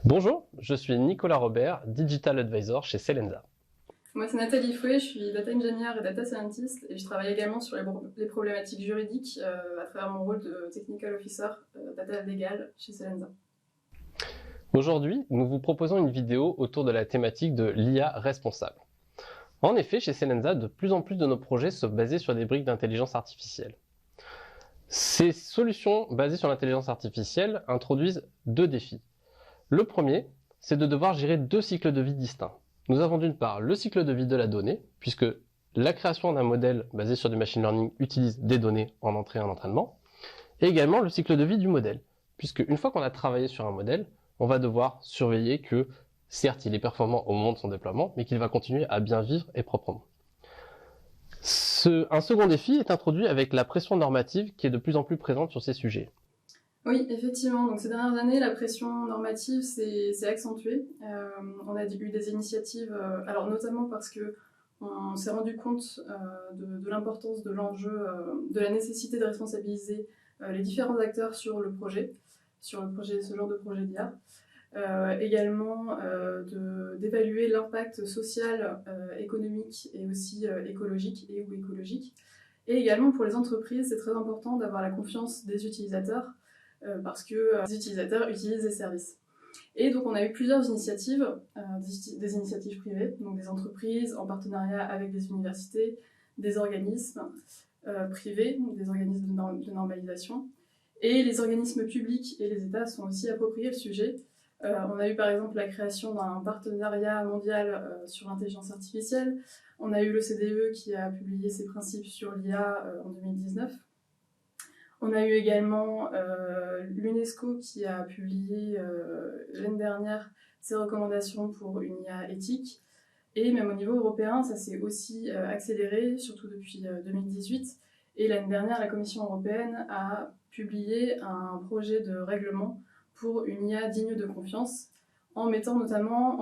Bonjour, je suis Nicolas Robert, Digital Advisor chez Selensa. Moi, c'est Nathalie Fouet, je suis data engineer et data scientist et je travaille également sur les problématiques juridiques à travers mon rôle de technical officer data legal chez Selensa. Aujourd'hui, nous vous proposons une vidéo autour de la thématique de l'IA responsable. En effet, chez Selensa, de plus en plus de nos projets sont basés sur des briques d'intelligence artificielle. Ces solutions basées sur l'intelligence artificielle introduisent deux défis. Le premier, c'est de devoir gérer deux cycles de vie distincts. Nous avons d'une part le cycle de vie de la donnée, puisque la création d'un modèle basé sur du machine learning utilise des données en entrée et en entraînement, et également le cycle de vie du modèle, puisque une fois qu'on a travaillé sur un modèle, on va devoir surveiller que, certes, il est performant au moment de son déploiement, mais qu'il va continuer à bien vivre et proprement. Un second défi est introduit avec la pression normative qui est de plus en plus présente sur ces sujets. Oui, effectivement. Donc, ces dernières années, la pression normative s'est accentuée. On a eu des initiatives, alors notamment parce que on s'est rendu compte de l'importance de l'enjeu, de la nécessité de responsabiliser les différents acteurs sur ce genre de projet d'IA. Également d'évaluer l'impact social, économique et aussi écologique ou écologique. Et également pour les entreprises, c'est très important d'avoir la confiance des utilisateurs parce que les utilisateurs utilisent des services. Et donc on a eu plusieurs initiatives, des initiatives privées, donc des entreprises en partenariat avec des universités, des organismes privés, des organismes de normalisation. Et les organismes publics et les États sont aussi appropriés le sujet. On a eu par exemple la création d'un partenariat mondial sur l'intelligence artificielle. On a eu le CDE qui a publié ses principes sur l'IA en 2019. On a eu également l'UNESCO qui a publié l'année dernière ses recommandations pour une IA éthique. Et même au niveau européen, ça s'est aussi accéléré, surtout depuis 2018. Et l'année dernière, la Commission européenne a publié un projet de règlement pour une IA digne de confiance, en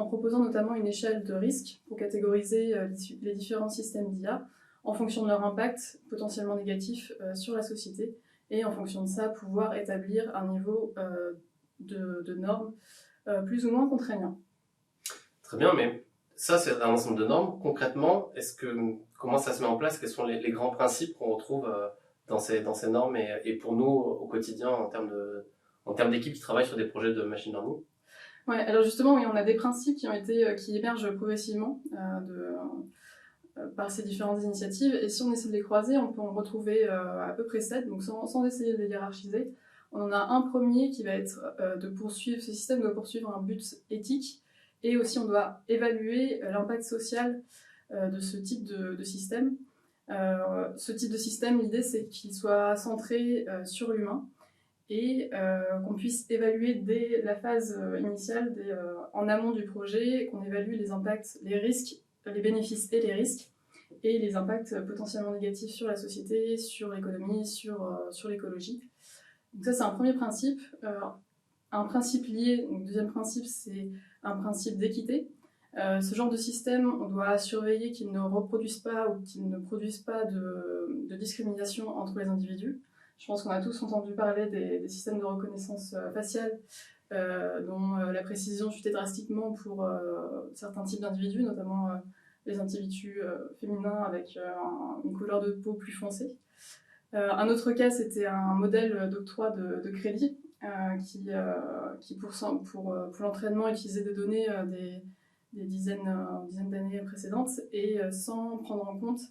proposant notamment une échelle de risque pour catégoriser les différents systèmes d'IA en fonction de leur impact potentiellement négatif sur la société, et en fonction de ça, pouvoir établir un niveau de normes plus ou moins contraignant. Très bien, mais ça, c'est un ensemble de normes. Concrètement, comment ça se met en place? Quels sont les grands principes qu'on retrouve dans ces normes et pour nous au quotidien en termes d'équipes qui travaillent sur des projets de machine learning? Ouais, alors justement, oui, on a des principes qui émergent progressivement par ces différentes initiatives, et si on essaie de les croiser, on peut en retrouver à peu près 7, donc sans essayer de les hiérarchiser. On en a un premier qui va être ce système doit poursuivre un but éthique, et aussi on doit évaluer l'impact social de ce type de système. Ce type de système, l'idée c'est qu'il soit centré sur l'humain, et qu'on puisse évaluer dès la phase initiale, en amont du projet, qu'on évalue les impacts, les risques, les bénéfices et les risques, et les impacts potentiellement négatifs sur la société, sur l'économie, sur l'écologie. Donc ça, c'est un premier principe. Un principe lié, donc deuxième principe, c'est un principe d'équité. Ce genre de système, on doit surveiller qu'il ne reproduise pas ou qu'il ne produise pas de discrimination entre les individus. Je pense qu'on a tous entendu parler des systèmes de reconnaissance faciale dont la précision chutait drastiquement pour certains types d'individus, notamment les individus féminins avec une couleur de peau plus foncée. Un autre cas, c'était un modèle d'octroi de crédit qui pour l'entraînement, utilisait des données des dizaines d'années précédentes et sans prendre en compte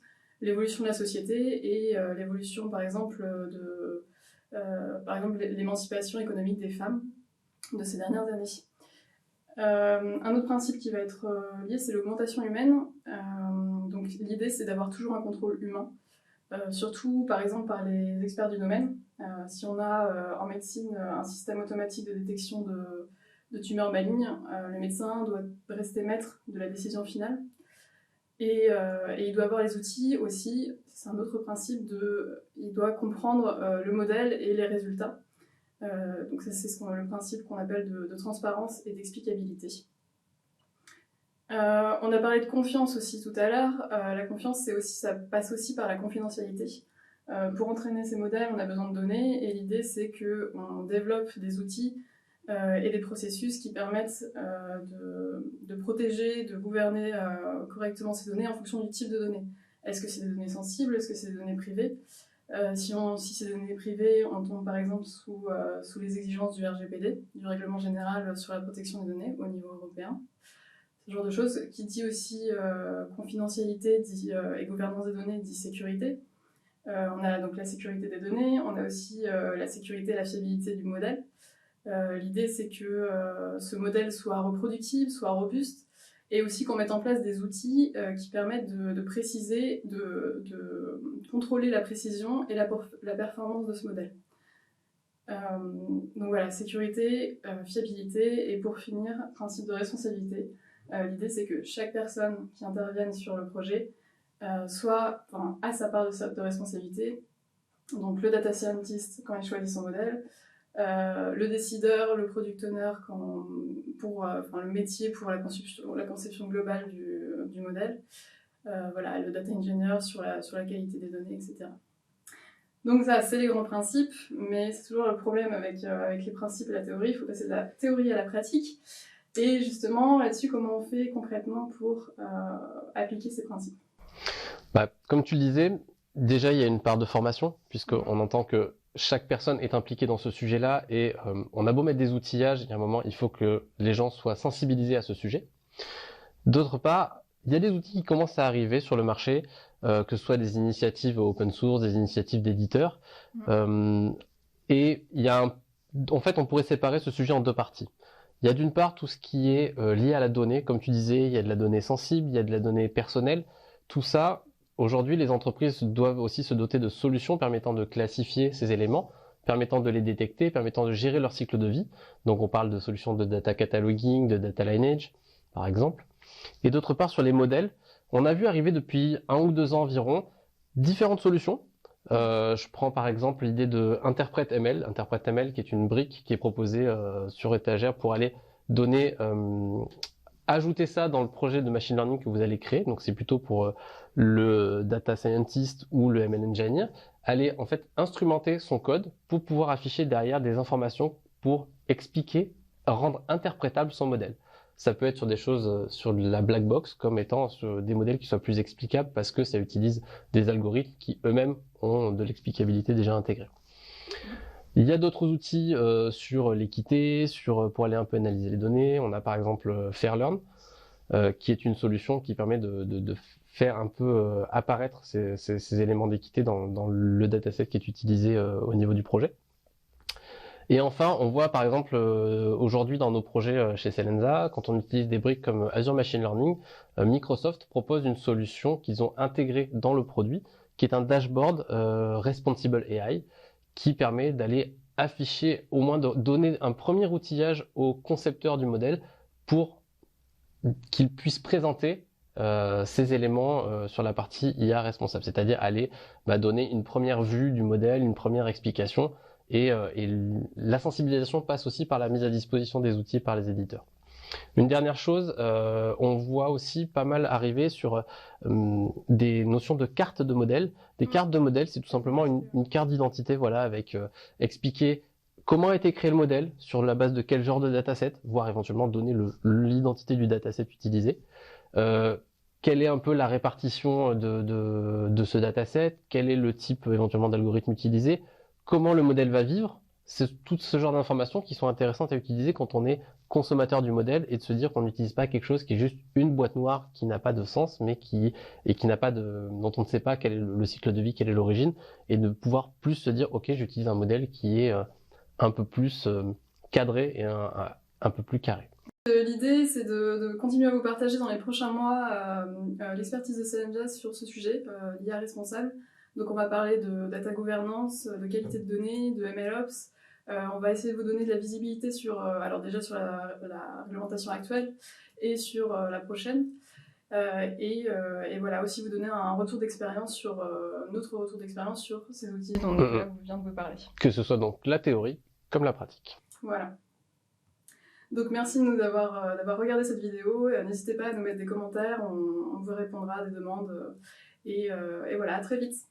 l'évolution de la société et l'évolution, par exemple, l'émancipation économique des femmes de ces dernières années. Un autre principe qui va être lié, c'est l'augmentation humaine. Donc l'idée, c'est d'avoir toujours un contrôle humain, surtout par exemple par les experts du domaine. Si on a en médecine un système automatique de détection de tumeurs malignes, le médecin doit rester maître de la décision finale. Et il doit avoir les outils aussi, c'est un autre principe, il doit comprendre le modèle et les résultats. Donc ça, c'est le principe qu'on appelle de transparence et d'explicabilité. On a parlé de confiance aussi tout à l'heure. La confiance, ça passe aussi par la confidentialité. Pour entraîner ces modèles, on a besoin de données, et l'idée, c'est qu'on développe des outils et des processus qui permettent de protéger, de gouverner correctement ces données en fonction du type de données. Est-ce que c'est des données sensibles? Est-ce que c'est des données privées? Si c'est des données privées, on tombe par exemple sous les exigences du RGPD, du Règlement général sur la protection des données au niveau européen. Ce genre de choses qui dit aussi confidentialité et gouvernance des données dit sécurité. On a donc la sécurité des données, on a aussi la sécurité et la fiabilité du modèle. L'idée c'est que ce modèle soit reproductible, soit robuste, et aussi qu'on mette en place des outils qui permettent de préciser, de contrôler la précision et la performance de ce modèle. Donc voilà, sécurité, fiabilité, et pour finir, principe de responsabilité. L'idée c'est que chaque personne qui intervienne sur le projet a sa part de responsabilité. Donc le data scientist quand il choisit son modèle, le décideur, le product owner le métier pour la conception globale du modèle, voilà, le data engineer sur la qualité des données, etc. Donc ça, c'est les grands principes, mais c'est toujours le problème avec les principes et la théorie, il faut passer de la théorie à la pratique. Et justement, là-dessus, comment on fait concrètement pour appliquer ces principes? Comme tu le disais, déjà il y a une part de formation, puisqu'on entend que chaque personne est impliquée dans ce sujet-là, et on a beau mettre des outillages, il y a un moment, il faut que les gens soient sensibilisés à ce sujet. D'autre part, il y a des outils qui commencent à arriver sur le marché, que ce soit des initiatives open source, des initiatives d'éditeurs, et en fait, on pourrait séparer ce sujet en deux parties. Il y a d'une part tout ce qui est lié à la donnée, comme tu disais, il y a de la donnée sensible, il y a de la donnée personnelle. Tout ça, aujourd'hui, les entreprises doivent aussi se doter de solutions permettant de classifier ces éléments, permettant de les détecter, permettant de gérer leur cycle de vie. Donc on parle de solutions de data cataloging, de data lineage, par exemple. Et d'autre part, sur les modèles, on a vu arriver depuis 1 ou 2 ans environ différentes solutions. Je prends par exemple l'idée de Interpret-ML qui est une brique qui est proposée sur étagère pour aller ajouter ça dans le projet de machine learning que vous allez créer. Donc c'est plutôt pour le data scientist ou le ML engineer, aller en fait instrumenter son code pour pouvoir afficher derrière des informations pour expliquer, rendre interprétable son modèle. Ça peut être sur des choses sur la black box, comme étant sur des modèles qui soient plus explicables parce que ça utilise des algorithmes qui eux-mêmes ont de l'explicabilité déjà intégrée. Il y a d'autres outils sur l'équité, pour aller un peu analyser les données. On a par exemple Fairlearn, qui est une solution qui permet de faire un peu apparaître ces éléments d'équité dans le dataset qui est utilisé au niveau du projet. Et enfin, on voit par exemple aujourd'hui dans nos projets chez Selensa, quand on utilise des briques comme Azure Machine Learning, Microsoft propose une solution qu'ils ont intégrée dans le produit, qui est un dashboard Responsible AI, qui permet d'aller afficher, au moins de donner un premier outillage au concepteur du modèle pour qu'il puisse présenter ces éléments sur la partie IA responsable, c'est-à-dire aller donner une première vue du modèle, une première explication. Et la sensibilisation passe aussi par la mise à disposition des outils par les éditeurs. Une dernière chose, on voit aussi pas mal arriver sur des notions de cartes de modèle. Des cartes de modèle, c'est tout simplement une carte d'identité, voilà, avec expliquer comment a été créé le modèle, sur la base de quel genre de dataset, voire éventuellement donner l'identité du dataset utilisé. Quelle est un peu la répartition de ce dataset, quel est le type éventuellement d'algorithme utilisé, comment le modèle va vivre. C'est tout ce genre d'informations qui sont intéressantes à utiliser quand on est consommateur du modèle, et de se dire qu'on n'utilise pas quelque chose qui est juste une boîte noire qui n'a pas de sens, mais dont on ne sait pas quel est le cycle de vie, quelle est l'origine, et de pouvoir plus se dire ok, j'utilise un modèle qui est un peu plus cadré et un peu plus carré. L'idée, c'est de continuer à vous partager dans les prochains mois l'expertise de Selensa sur ce sujet, l'IA responsable. Donc on va parler de data governance, de qualité de données, de MLOps. On va essayer de vous donner de la visibilité alors déjà sur la réglementation actuelle et sur la prochaine. Et voilà, aussi vous donner un retour d'expérience notre retour d'expérience sur ces outils dont on vient de vous parler. Que ce soit donc la théorie comme la pratique. Voilà. Donc merci de nous d'avoir regardé cette vidéo. N'hésitez pas à nous mettre des commentaires, on vous répondra à des demandes. Et voilà, à très vite.